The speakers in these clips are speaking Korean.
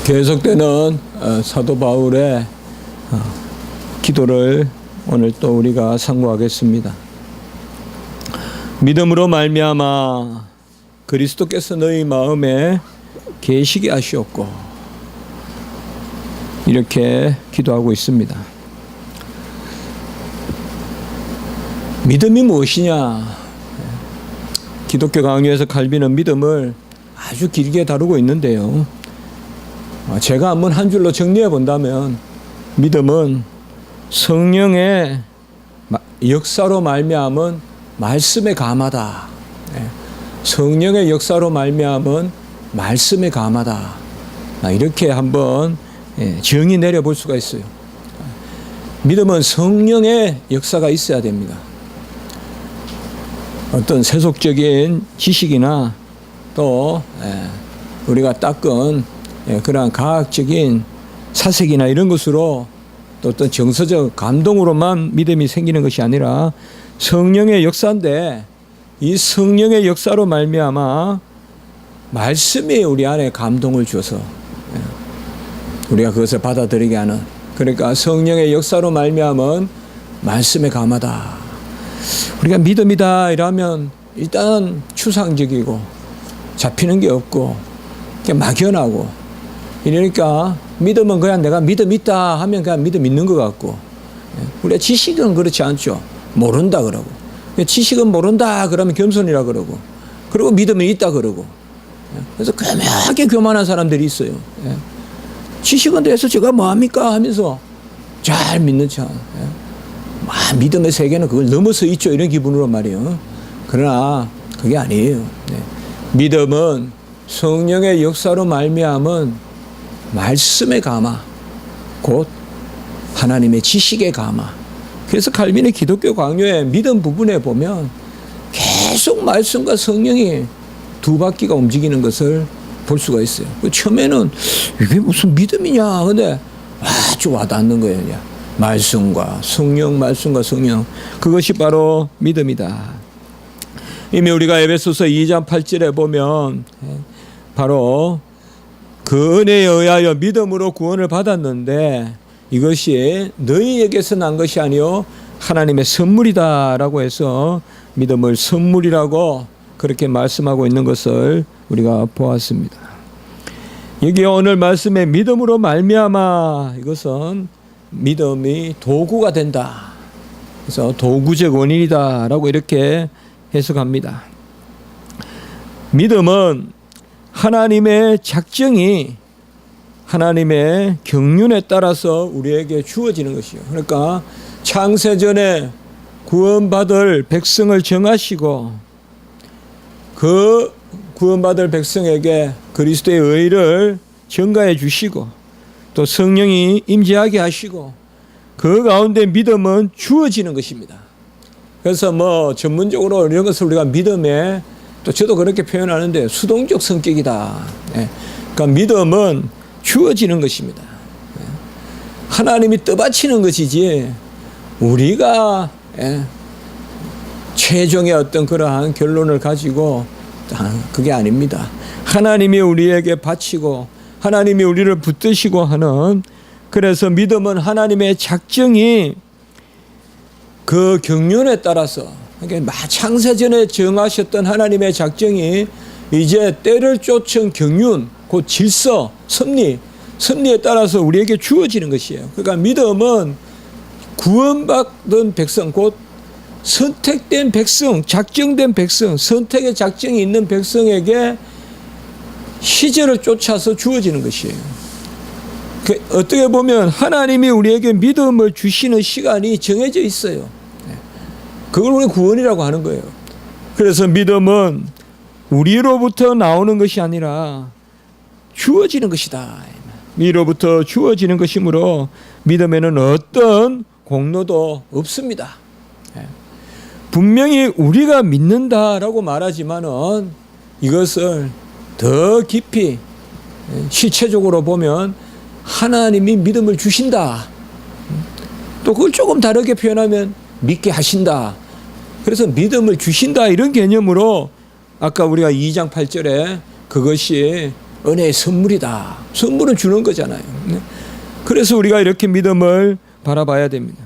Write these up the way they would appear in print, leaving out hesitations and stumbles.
계속되는 사도 바울의 기도를 오늘 또 우리가 상고하겠습니다. 믿음으로 말미암아 그리스도께서 너희 마음에 계시게 하시옵고, 이렇게 기도하고 있습니다. 믿음이 무엇이냐? 기독교 강요에서 칼빈은 믿음을 아주 길게 다루고 있는데요, 제가 한번 한 줄로 정리해 본다면 믿음은 성령의 역사로 말미암은 말씀에 감하다. 성령의 역사로 말미암은 말씀에 감하다. 이렇게 한번 정의 내려볼 수가 있어요. 믿음은 성령의 역사가 있어야 됩니다. 어떤 세속적인 지식이나 또 우리가 닦은 그러한 과학적인 사색이나 이런 것으로 또 어떤 정서적 감동으로만 믿음이 생기는 것이 아니라 성령의 역사인데, 이 성령의 역사로 말미암아 말씀이 우리 안에 감동을 줘서 우리가 그것을 받아들이게 하는, 그러니까 성령의 역사로 말미암은 말씀에 감하다. 우리가 믿음이다 이러면 일단 추상적이고 잡히는 게 없고 그냥 막연하고, 이러니까 믿음은 그냥 내가 믿음 있다 하면 그냥 믿음 있는 것 같고, 우리가 지식은 그렇지 않죠. 모른다 그러고, 지식은 모른다 그러면 겸손이라 그러고, 그리고 믿음은 있다 그러고, 그래서 교묘하게 교만한 사람들이 있어요. 지식은 돼서 제가 뭐합니까 하면서 잘 믿는 척. 믿음의 세계는 그걸 넘어서 있죠, 이런 기분으로 말이에요. 그러나 그게 아니에요. 믿음은 성령의 역사로 말미암은 말씀의 감화, 곧 하나님의 지식의 감화. 그래서 칼빈의 기독교 강요의 믿음 부분에 보면 계속 말씀과 성령이 두 바퀴가 움직이는 것을 볼 수가 있어요. 처음에는 이게 무슨 믿음이냐, 근데 아주 와닿는 거예요. 말씀과 성령, 말씀과 성령, 그것이 바로 믿음이다. 이미 우리가 에베소서 2장 8절에 보면 바로 그 은혜에 의하여 믿음으로 구원을 받았는데 이것이 너희에게서 난 것이 아니요 하나님의 선물이다라고 해서 믿음을 선물이라고 그렇게 말씀하고 있는 것을 우리가 보았습니다. 여기 오늘 말씀에 믿음으로 말미암아, 이것은 믿음이 도구가 된다. 그래서 도구적 원인이다라고 이렇게 해석합니다. 믿음은 하나님의 작정이 하나님의 경륜에 따라서 우리에게 주어지는 것이요. 그러니까 창세전에 구원받을 백성을 정하시고 그 구원받을 백성에게 그리스도의 의를 전가해 주시고 또 성령이 임재하게 하시고 그 가운데 믿음은 주어지는 것입니다. 그래서 전문적으로 이런 것을 우리가 믿음에, 또 저도 그렇게 표현하는데 수동적 성격이다. 그러니까 믿음은 주어지는 것입니다. 하나님이 떠받치는 것이지 우리가 최종의 어떤 그러한 결론을 가지고 그게 아닙니다. 하나님이 우리에게 바치고 하나님이 우리를 붙드시고 하는, 그래서 믿음은 하나님의 작정이 그 경륜에 따라서, 그러니까 창세전에 정하셨던 하나님의 작정이 이제 때를 쫓은 경륜, 곧 질서, 섭리에 따라서 우리에게 주어지는 것이에요. 그러니까 믿음은 구원받은 백성, 곧 선택된 백성, 작정된 백성, 선택의 작정이 있는 백성에게 시절을 쫓아서 주어지는 것이에요. 어떻게 보면 하나님이 우리에게 믿음을 주시는 시간이 정해져 있어요. 그걸 우리 구원이라고 하는 거예요. 그래서 믿음은 우리로부터 나오는 것이 아니라 주어지는 것이다. 위로부터 주어지는 것이므로 믿음에는 어떤 공로도 없습니다. 분명히 우리가 믿는다라고 말하지만은 이것을 더 깊이 실체적으로 보면 하나님이 믿음을 주신다. 또 그걸 조금 다르게 표현하면 믿게 하신다. 그래서 믿음을 주신다, 이런 개념으로 아까 우리가 2장 8절에 그것이 은혜의 선물이다. 선물은 주는 거잖아요. 그래서 우리가 이렇게 믿음을 바라봐야 됩니다.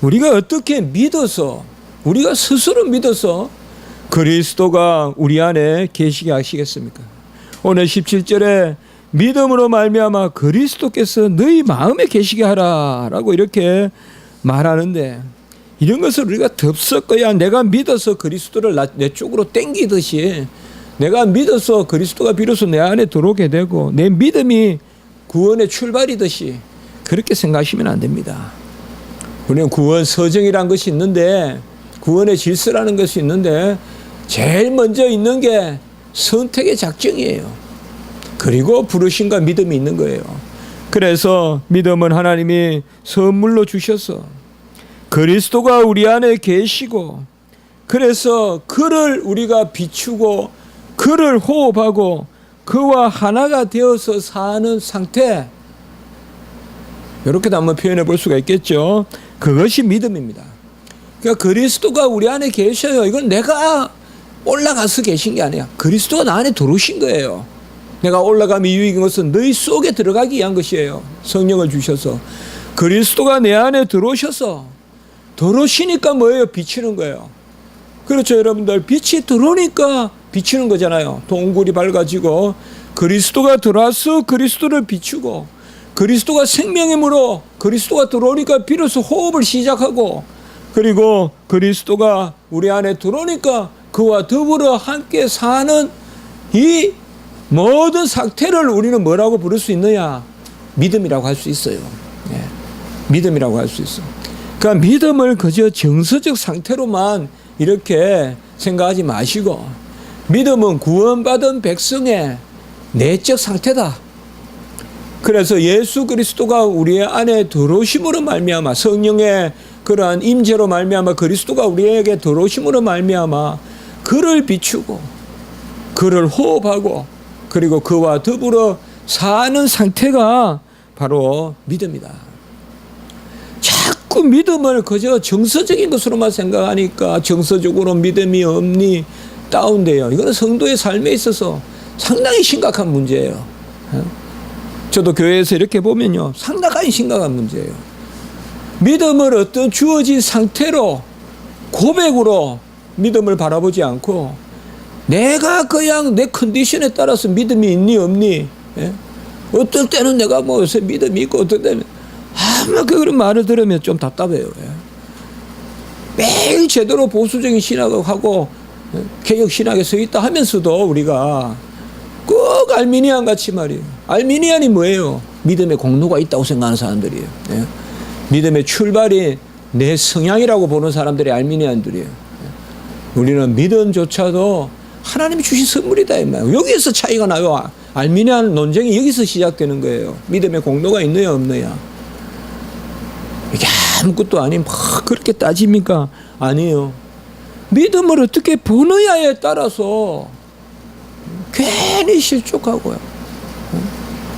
우리가 어떻게 믿어서, 우리가 스스로 믿어서 그리스도가 우리 안에 계시게 하시겠습니까? 오늘 17절에 믿음으로 말미암아 그리스도께서 너희 마음에 계시게 하라라고 이렇게 말하는데, 이런 것을 우리가 덥석거야 내가 믿어서 그리스도를 내 쪽으로 땡기듯이, 내가 믿어서 그리스도가 비로소 내 안에 들어오게 되고 내 믿음이 구원의 출발이듯이 그렇게 생각하시면 안 됩니다. 우리는 구원 서정이라는 것이 있는데, 구원의 질서라는 것이 있는데, 제일 먼저 있는 게 선택의 작정이에요. 그리고 부르심과 믿음이 있는 거예요. 그래서 믿음은 하나님이 선물로 주셔서 그리스도가 우리 안에 계시고, 그래서 그를 우리가 비추고 그를 호흡하고 그와 하나가 되어서 사는 상태, 이렇게도 한번 표현해 볼 수가 있겠죠. 그것이 믿음입니다. 그러니까 그리스도가 우리 안에 계셔요. 이건 내가 올라가서 계신 게 아니야. 그리스도가 나 안에 들어오신 거예요. 내가 올라감이 유익인 것은 너희 속에 들어가기 위한 것이에요. 성령을 주셔서 그리스도가 내 안에 들어오셔서, 들어오시니까 뭐예요? 비치는 거예요. 그렇죠, 여러분들. 빛이 들어오니까 비치는 거잖아요. 동굴이 밝아지고 그리스도가 들어와서 그리스도를 비추고, 그리스도가 생명이므로 그리스도가 들어오니까 비로소 호흡을 시작하고, 그리고 그리스도가 우리 안에 들어오니까 그와 더불어 함께 사는 이 모든 상태를 우리는 뭐라고 부를 수 있느냐? 믿음이라고 할 수 있어요. 예. 믿음이라고 할 수 있어요. 그러니까 믿음을 그저 정서적 상태로만 이렇게 생각하지 마시고, 믿음은 구원받은 백성의 내적 상태다. 그래서 예수 그리스도가 우리 안에 들어오심으로 말미암아, 성령의 그러한 임재로 말미암아 그리스도가 우리에게 들어오심으로 말미암아 그를 비추고 그를 호흡하고 그리고 그와 더불어 사는 상태가 바로 믿음이다. 자꾸 믿음을 그저 정서적인 것으로만 생각하니까 정서적으로 믿음이 없니 다운돼요. 이거는 성도의 삶에 있어서 상당히 심각한 문제예요. 저도 교회에서 이렇게 보면요, 상당히 심각한 문제예요. 믿음을 어떤 주어진 상태로, 고백으로 믿음을 바라보지 않고, 내가 그냥 내 컨디션에 따라서 믿음이 있니 없니, 예? 어떨 때는 내가 뭐 요새 믿음이 있고 어떨 때는 아마 그런 말을 들으면 좀 답답해요. 예? 매일 제대로 보수적인 신학을 하고 개혁 신학에 서 있다 하면서도 우리가 꼭 알미니안 같이 말이에요. 알미니안이 뭐예요? 믿음의 공로가 있다고 생각하는 사람들이에요. 예? 믿음의 출발이 내 성향이라고 보는 사람들이 알미니안들이에요. 예? 우리는 믿음조차도 하나님이 주신 선물이다 이 말이에요. 여기에서 차이가 나요. 알미니안 논쟁이 여기서 시작되는 거예요. 믿음의 공로가 있느냐 없느냐. 이게 아무것도 아닌 막 그렇게 따집니까? 아니에요. 믿음을 어떻게 보느냐에 따라서 괜히 실족하고요.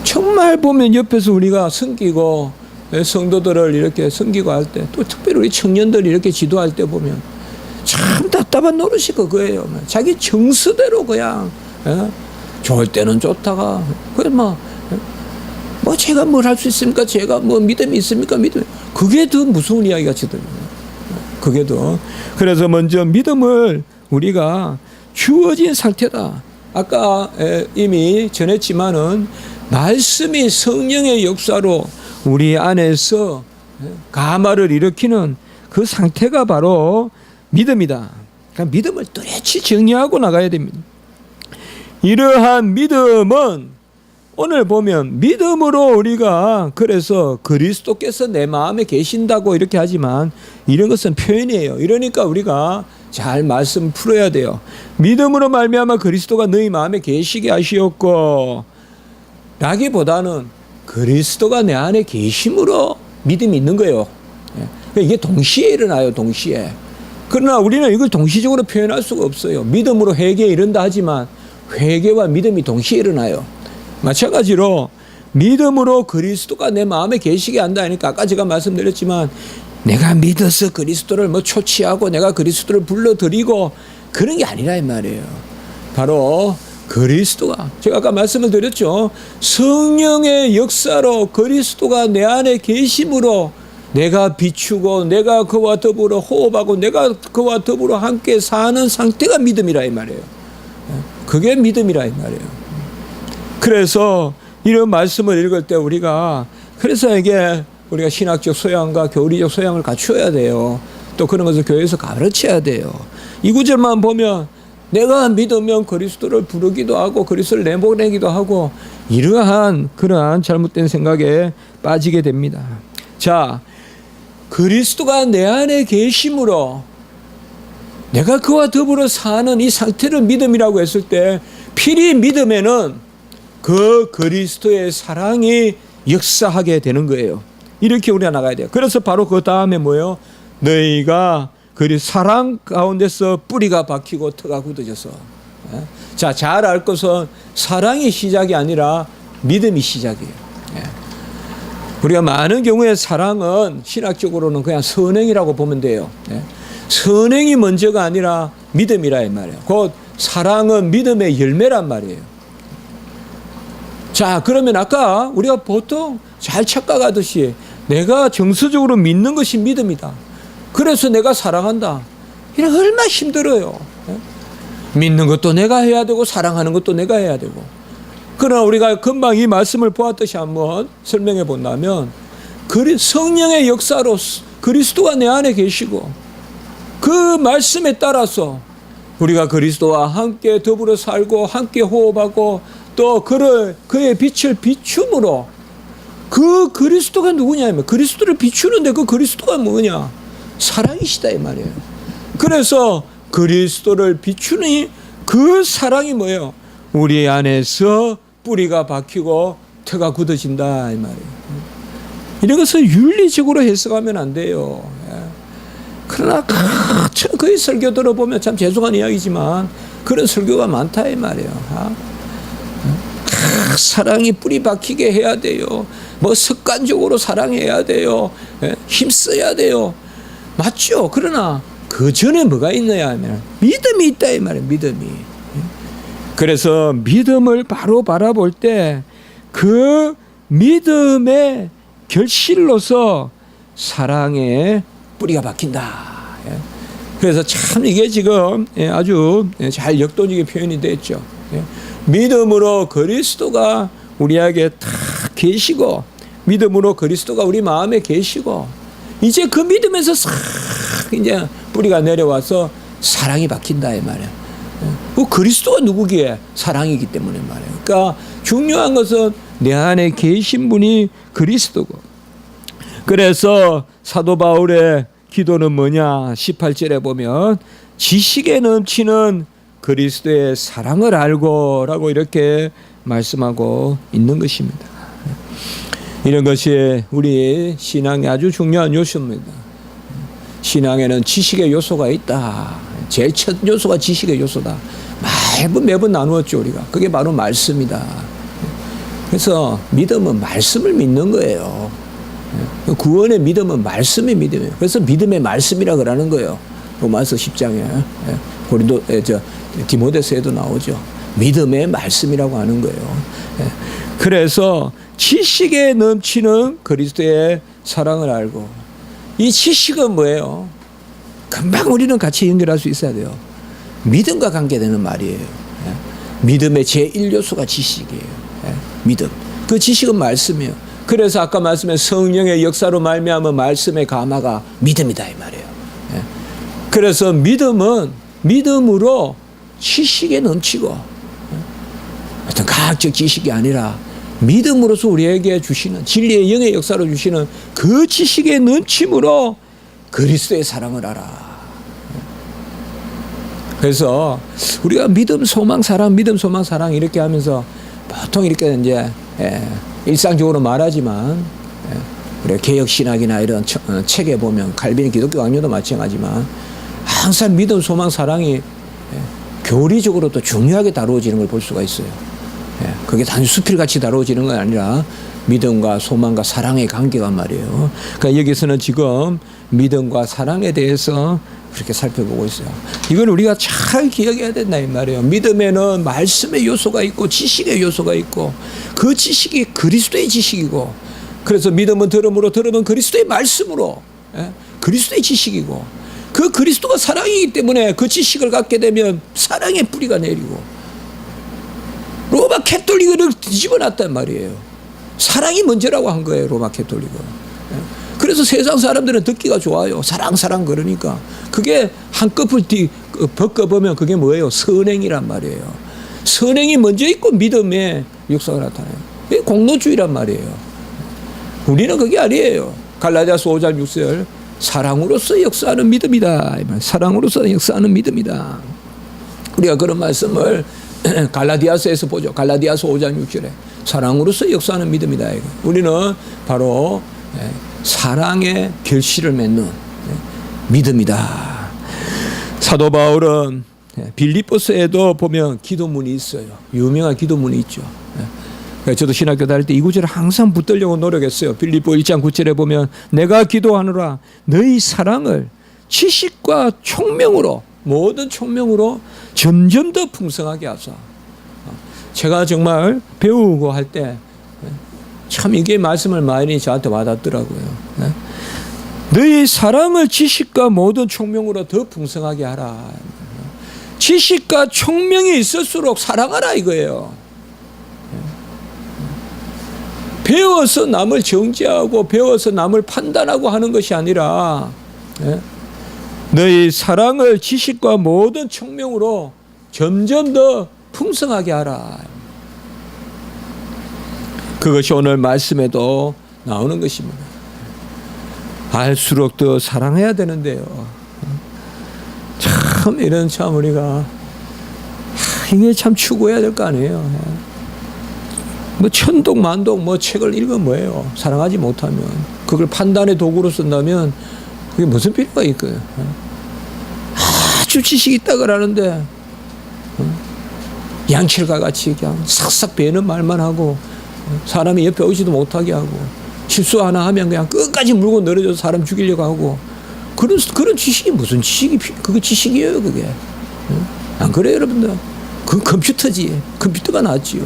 정말 보면 옆에서 우리가 섬기고 성도들을 이렇게 섬기고 할 때, 또 특별히 우리 청년들이 이렇게 지도할 때 보면 참 답답한 노릇이 그거예요. 자기 정서대로 그냥 좋을 때는 좋다가 그래 뭐 제가 뭘 할 수 있습니까? 제가 뭐 믿음이 있습니까? 믿음. 그게 더 무서운 이야기 같이 들려요. 그게 더. 그래서 먼저 믿음을 우리가 주어진 상태다. 아까 이미 전했지만은 말씀이 성령의 역사로 우리 안에서 가마를 일으키는 그 상태가 바로 믿음이다. 그러니까 믿음을 뚜렷이 정리하고 나가야 됩니다. 이러한 믿음은 오늘 보면 믿음으로 우리가 그래서 그리스도께서 내 마음에 계신다고 이렇게 하지만 이런 것은 표현이에요. 이러니까 우리가 잘 말씀 풀어야 돼요. 믿음으로 말미암아 그리스도가 너희 마음에 계시게 하시었고, 라기보다는 그리스도가 내 안에 계심으로 믿음이 있는 거예요. 이게 동시에 일어나요. 동시에. 그러나 우리는 이걸 동시적으로 표현할 수가 없어요. 믿음으로 회개에 이른다 하지만 회개와 믿음이 동시에 일어나요. 마찬가지로 믿음으로 그리스도가 내 마음에 계시게 한다 하니까 아까 제가 말씀드렸지만 내가 믿어서 그리스도를 뭐 초치하고 내가 그리스도를 불러들이고 그런 게 아니라 이 말이에요. 바로 그리스도가, 제가 아까 말씀을 드렸죠. 성령의 역사로 그리스도가 내 안에 계심으로 내가 비추고 내가 그와 더불어 호흡하고 내가 그와 더불어 함께 사는 상태가 믿음이라 이 말이에요. 그게 믿음이라 이 말이에요. 그래서 이런 말씀을 읽을 때 그래서 이게 우리가 신학적 소양과 교리적 소양을 갖추어야 돼요. 또 그런 것을 교회에서 가르쳐야 돼요. 이 구절만 보면 내가 믿으면 그리스도를 부르기도 하고 그리스도를 내보내기도 하고 그러한 잘못된 생각에 빠지게 됩니다. 자, 그리스도가 내 안에 계심으로 내가 그와 더불어 사는 이 상태를 믿음이라고 했을 때 필히 믿음에는 그 그리스도의 사랑이 역사하게 되는 거예요. 이렇게 우리가 나가야 돼요. 그래서 바로 그 다음에 뭐예요? 너희가 사랑 가운데서 뿌리가 박히고 터가 굳어져서. 자, 잘 알 것은 사랑이 시작이 아니라 믿음이 시작이에요. 우리가 많은 경우에 사랑은 신학적으로는 그냥 선행이라고 보면 돼요. 선행이 먼저가 아니라 믿음이라 이 말이에요. 곧 사랑은 믿음의 열매란 말이에요. 자, 그러면 아까 우리가 보통 잘 착각하듯이 내가 정서적으로 믿는 것이 믿음이다. 그래서 내가 사랑한다. 이게 얼마나 힘들어요. 믿는 것도 내가 해야 되고 사랑하는 것도 내가 해야 되고. 그러나 우리가 금방 이 말씀을 보았듯이 한번 설명해 본다면 성령의 역사로 그리스도가 내 안에 계시고 그 말씀에 따라서 우리가 그리스도와 함께 더불어 살고 함께 호흡하고 또 그의 빛을 비춤으로 그 그리스도가 누구냐면 그리스도를 비추는데 그 그리스도가 뭐냐? 사랑이시다 이 말이에요. 그래서 그리스도를 비추니 그 사랑이 뭐예요? 우리 안에서 뿌리가 박히고 터가 굳어진다 이 말이에요. 이런 것을 윤리적으로 해석하면 안 돼요. 그러나 그의 설교 들어보면 참 죄송한 이야기지만 그런 설교가 많다 이 말이에요. 사랑이 뿌리 박히게 해야 돼요. 뭐 습관적으로 사랑해야 돼요. 힘써야 돼요. 맞죠? 그러나 그 전에 뭐가 있느냐 하면 믿음이 있다 이 말이에요. 믿음이. 그래서 믿음을 바로 바라볼 때 그 믿음의 결실로서 사랑의 뿌리가 박힌다. 그래서 참 이게 지금 아주 잘 역동적인 표현이 됐죠. 믿음으로 그리스도가 우리에게 다 계시고 믿음으로 그리스도가 우리 마음에 계시고 이제 그 믿음에서 싹 이제 뿌리가 내려와서 사랑이 박힌다 이 말이에요. 그 그리스도가 누구기에? 사랑이기 때문에 말이에요. 그러니까 중요한 것은 내 안에 계신 분이 그리스도고. 그래서 사도 바울의 기도는 뭐냐? 18절에 보면 지식에 넘치는 그리스도의 사랑을 알고 라고 이렇게 말씀하고 있는 것입니다. 이런 것이 우리 신앙의 아주 중요한 요소입니다. 신앙에는 지식의 요소가 있다. 제일 첫 요소가 지식의 요소다. 매번 나누었죠 우리가. 그게 바로 말씀이다. 그래서 믿음은 말씀을 믿는 거예요. 구원의 믿음은 말씀의 믿음이에요. 그래서 믿음의 말씀이라 그러는 거예요. 로마서 10장에 디모데서에도 나오죠. 믿음의 말씀이라고 하는 거예요. 그래서 지식에 넘치는 그리스도의 사랑을 알고 이 지식은 뭐예요? 금방 우리는 같이 연결할 수 있어야 돼요. 믿음과 관계되는 말이에요. 믿음의 제1요소가 지식이에요. 믿음. 그 지식은 말씀이에요. 그래서 아까 말씀에 성령의 역사로 말미암은 말씀의 감화가 믿음이다 이 말이에요. 그래서 믿음은 믿음으로 지식에 넘치고 어떤 과학적 지식이 아니라 믿음으로서 우리에게 주시는 진리의 영의 역사로 주시는 그 지식의 넘침으로 그리스도의 사랑을 알아. 그래서 우리가 믿음, 소망, 사랑, 믿음, 소망, 사랑 이렇게 하면서 보통 이렇게 이제 일상적으로 말하지만 우리 개혁신학이나 이런 책에 보면 칼빈 기독교 강요도 마찬가지지만 항상 믿음, 소망, 사랑이 교리적으로 또 중요하게 다루어지는 걸 볼 수가 있어요. 그게 단지 수필같이 다루어지는 건 아니라 믿음과 소망과 사랑의 관계가 말이에요. 그러니까 여기서는 지금 믿음과 사랑에 대해서 그렇게 살펴보고 있어요. 이걸 우리가 잘 기억해야 된다 이 말이에요. 믿음에는 말씀의 요소가 있고 지식의 요소가 있고 그 지식이 그리스도의 지식이고 그래서 믿음은 들음으로 들음은 그리스도의 말씀으로 그리스도의 지식이고 그 그리스도가 사랑이기 때문에 그 지식을 갖게 되면 사랑의 뿌리가 내리고 로마 캐톨릭을 뒤집어 놨단 말이에요. 사랑이 먼저라고 한 거예요. 로마 캐톨릭은. 그래서 세상 사람들은 듣기가 좋아요. 사랑 사랑 그러니까 그게 한꺼풀 벗겨보면 그게 뭐예요? 선행이란 말이에요. 선행이 먼저 있고 믿음의 역사가 나타나요. 그게 공로주의란 말이에요. 우리는 그게 아니에요. 갈라디아서 5장 6절 사랑으로서 역사하는 믿음이다. 사랑으로서 역사하는 믿음이다. 우리가 그런 말씀을 갈라디아서에서 보죠. 갈라디아서 5장 6절에 사랑으로서 역사하는 믿음이다. 우리는 바로 사랑의 결실을 맺는 믿음이다. 사도 바울은 빌립보서에도 보면 기도문이 있어요. 유명한 기도문이 있죠. 저도 신학교 다닐 때 이 구절을 항상 붙들려고 노력했어요. 빌립보 1장 9절에 보면 내가 기도하노라 너희 사랑을 지식과 총명으로 모든 총명으로 점점 더 풍성하게 하사. 제가 정말 배우고 할 때 참 이게 말씀을 많이 저한테 와닿더라고요. 너희 사랑을 지식과 모든 총명으로 더 풍성하게 하라. 지식과 총명이 있을수록 사랑하라 이거예요. 배워서 남을 정죄하고 배워서 남을 판단하고 하는 것이 아니라 너희 사랑을 지식과 모든 총명으로 점점 더 풍성하게 하라. 그것이 오늘 말씀에도 나오는 것입니다. 알수록 더 사랑해야 되는데요. 참 이런 참 우리가 이게 참 추구해야 될 거 아니에요. 뭐 천독 만독 뭐 책을 읽으면 뭐예요. 사랑하지 못하면 그걸 판단의 도구로 쓴다면 그게 무슨 필요가 있고요. 아주 지식이 있다 그러는데 양철과 같이 그냥 싹싹 베는 말만 하고 사람이 옆에 오지도 못하게 하고 실수 하나 하면 그냥 끝까지 물고 늘어져서 사람 죽이려고 하고 그런 지식이 무슨 지식이 그게 지식이에요 그게. 안 그래요 여러분들? 그건 컴퓨터지. 컴퓨터가 낫지요.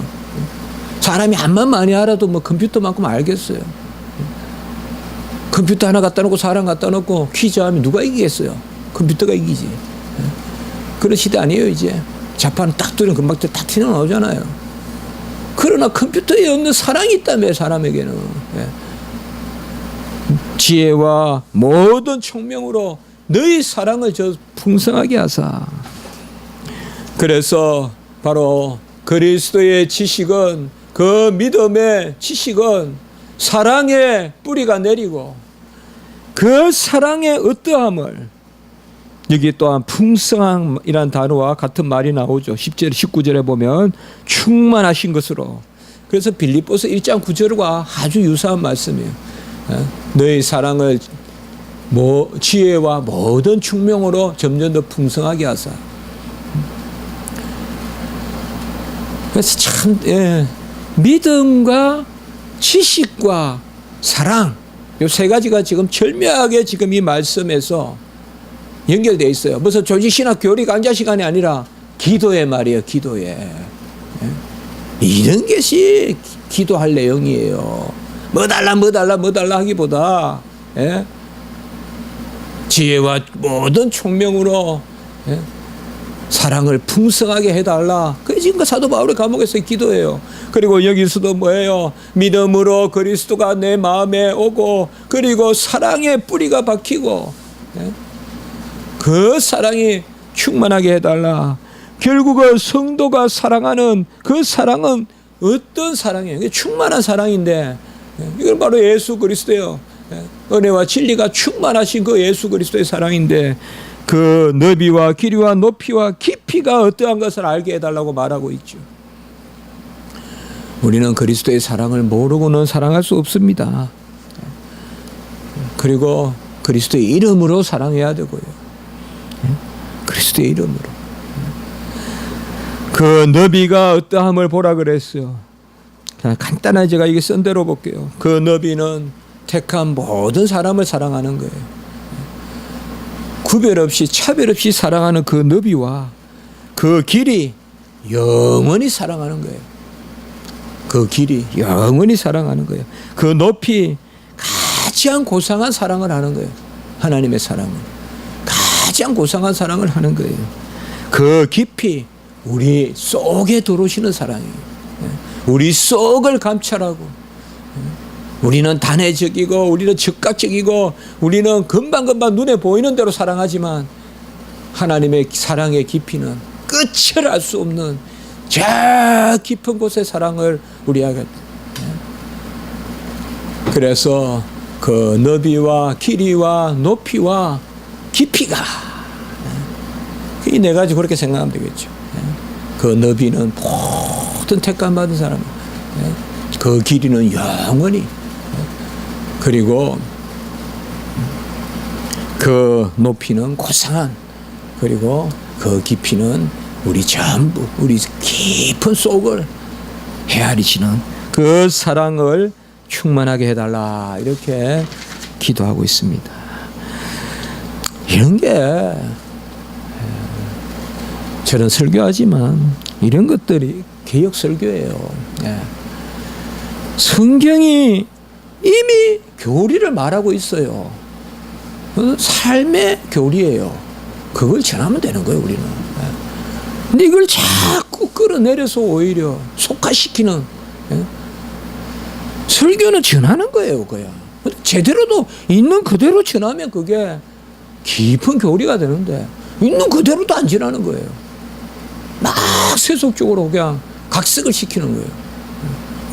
사람이 암만 많이 알아도 뭐 컴퓨터만큼 알겠어요. 컴퓨터 하나 갖다 놓고 사람 갖다 놓고 퀴즈 하면 누가 이기겠어요? 컴퓨터가 이기지. 그런 시대 아니에요 이제. 자판 딱 두면 금방 다 튀어나오잖아요. 그러나 컴퓨터에 없는 사랑이 있다며 사람에게는. 지혜와 모든 총명으로 너희 사랑을 저 풍성하게 하사. 그래서 바로 그리스도의 지식은 그 믿음의 지식은 사랑의 뿌리가 내리고 그 사랑의 어떠함을 여기 또한 풍성함이라는 단어와 같은 말이 나오죠. 10절, 19절에 보면 충만하신 것으로. 그래서 빌립보서 1장 9절과 아주 유사한 말씀이에요. 너희 사랑을 지혜와 모든 충명으로 점점 더 풍성하게 하사. 그래서 참 믿음과 지식과 사랑 이 세 가지가 지금 절묘하게 지금 이 말씀에서 연결되어 있어요. 무슨 조지신학 교리 강좌 시간이 아니라 기도의 말이에요. 기도에. 이런 것이 기도할 내용이에요. 뭐 달라 하기보다 지혜와 모든 총명으로 사랑을 풍성하게 해달라. 그게 지금 사도 바울의 감옥에서의 기도예요. 그리고 여기서도 뭐예요? 믿음으로 그리스도가 내 마음에 오고 그리고 사랑의 뿌리가 박히고 그 사랑이 충만하게 해달라. 결국은 성도가 사랑하는 그 사랑은 어떤 사랑이에요? 충만한 사랑인데 이건 바로 예수 그리스도예요. 은혜와 진리가 충만하신 그 예수 그리스도의 사랑인데 그 너비와 길이와 높이와 깊이가 어떠한 것을 알게 해달라고 말하고 있죠. 우리는 그리스도의 사랑을 모르고는 사랑할 수 없습니다. 그리고 그리스도의 이름으로 사랑해야 되고요. 그리스도의 이름으로. 그 너비가 어떠함을 보라 그랬어요. 간단하게 제가 이게 쓴 대로 볼게요. 그 너비는 택한 모든 사람을 사랑하는 거예요. 구별 없이 차별 없이 사랑하는 그 너비와 그 길이 영원히 사랑하는 거예요. 그 길이 영원히 사랑하는 거예요. 그 높이 가장 고상한 사랑을 하는 거예요. 하나님의 사랑은 가장 고상한 사랑을 하는 거예요. 그 깊이 우리 속에 들어오시는 사랑이에요. 우리 속을 감찰하고, 우리는 단회적이고 우리는 즉각적이고 우리는 금방금방 눈에 보이는 대로 사랑하지만 하나님의 사랑의 깊이는 끝을 알 수 없는 저 깊은 곳의 사랑을 우리가, 그래서 그 너비와 길이와 높이와 깊이가 이 네 가지 그렇게 생각하면 되겠죠. 그 너비는 모든 택감받은 사람, 그 길이는 영원히, 그리고 그 높이는 고상한, 그리고 그 깊이는 우리 전부, 우리 깊은 속을 헤아리시는 그 사랑을 충만하게 해달라, 이렇게 기도하고 있습니다. 이런 게 저는 설교하지만 이런 것들이 개혁 설교예요. 성경이 이미 교리를 말하고 있어요. 삶의 교리예요. 그걸 전하면 되는 거예요, 우리는. 근데 이걸 자꾸 끌어내려서 오히려 속화시키는, 설교는 전하는 거예요, 그야. 제대로도 있는 그대로 전하면 그게 깊은 교리가 되는데 있는 그대로도 안 전하는 거예요. 막 세속적으로 그냥 각색을 시키는 거예요.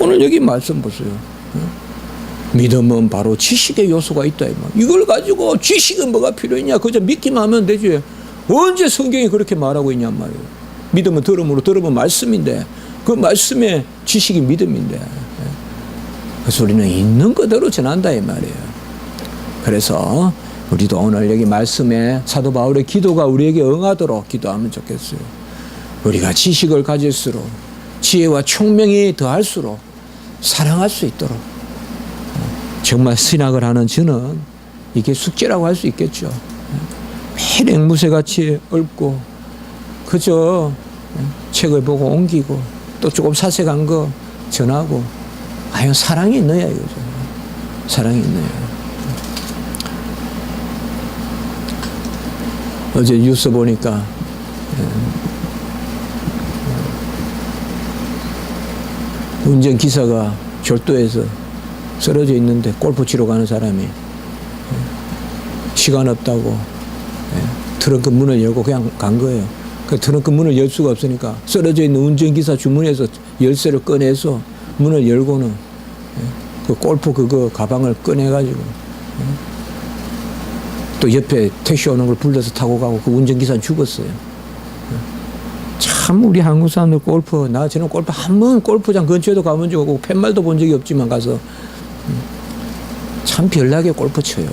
오늘 여기 말씀 보세요. 믿음은 바로 지식의 요소가 있다. 이걸 가지고 지식은 뭐가 필요했냐? 그저 믿기만 하면 되지. 언제 성경이 그렇게 말하고 있냔 말이에요. 믿음은 들음으로, 들으면 말씀인데 그 말씀의 지식이 믿음인데, 그래서 우리는 있는 그대로 전한다 이 말이에요. 그래서 우리도 오늘 여기 말씀에 사도 바울의 기도가 우리에게 응하도록 기도하면 좋겠어요. 우리가 지식을 가질수록 지혜와 총명이 더할수록 사랑할 수 있도록, 정말 신학을 하는 저는 이게 숙제라고 할 수 있겠죠. 매일 앵무새같이 읊고 그저 책을 보고 옮기고 또 조금 사색한 거 전하고, 과연 사랑이 있느냐 이거죠. 사랑이 있느냐. 어제 뉴스 보니까 운전기사가 절도해서 쓰러져 있는데 골프 치러 가는 사람이 시간 없다고 트렁크 문을 열고 그냥 간 거예요. 그 트렁크 문을 열 수가 없으니까 쓰러져 있는 운전기사 주머니에서 열쇠를 꺼내서 문을 열고는 그 골프 그거 가방을 꺼내가지고 또 옆에 택시 오는 걸 불러서 타고 가고 그 운전기사는 죽었어요. 참 우리 한국 사람들 골프, 저는 골프 한 번 골프장 근처에도 가본 적 없고 팻말도 본 적이 없지만 가서 참 별나게 골프 쳐요.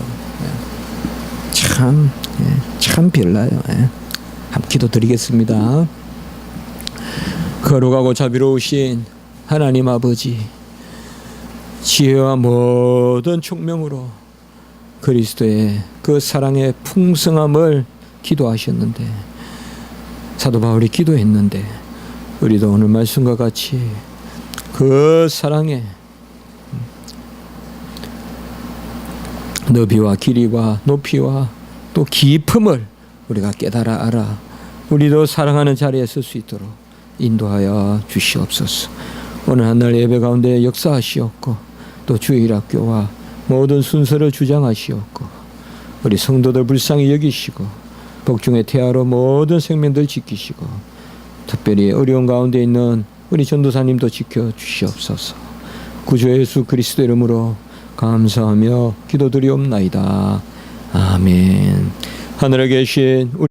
참 별나요. 한번 기도 드리겠습니다. 거룩하고 자비로우신 하나님 아버지, 지혜와 모든 총명으로 그리스도의 그 사랑의 풍성함을 기도하셨는데, 사도 바울이 기도했는데, 우리도 오늘 말씀과 같이 그 사랑의 너비와 길이와 높이와 또 깊음을 우리가 깨달아 알아 우리도 사랑하는 자리에 설 수 있도록 인도하여 주시옵소서. 오늘 한날 예배 가운데 역사하시옵고 또 주일학교와 모든 순서를 주장하시옵고 우리 성도들 불쌍히 여기시고 복중의 태아로 모든 생명들 지키시고 특별히 어려운 가운데 있는 우리 전도사님도 지켜주시옵소서. 구주 예수 그리스도 이름으로 감사하며 기도드리옵나이다. 아멘. 하늘에 계신 우리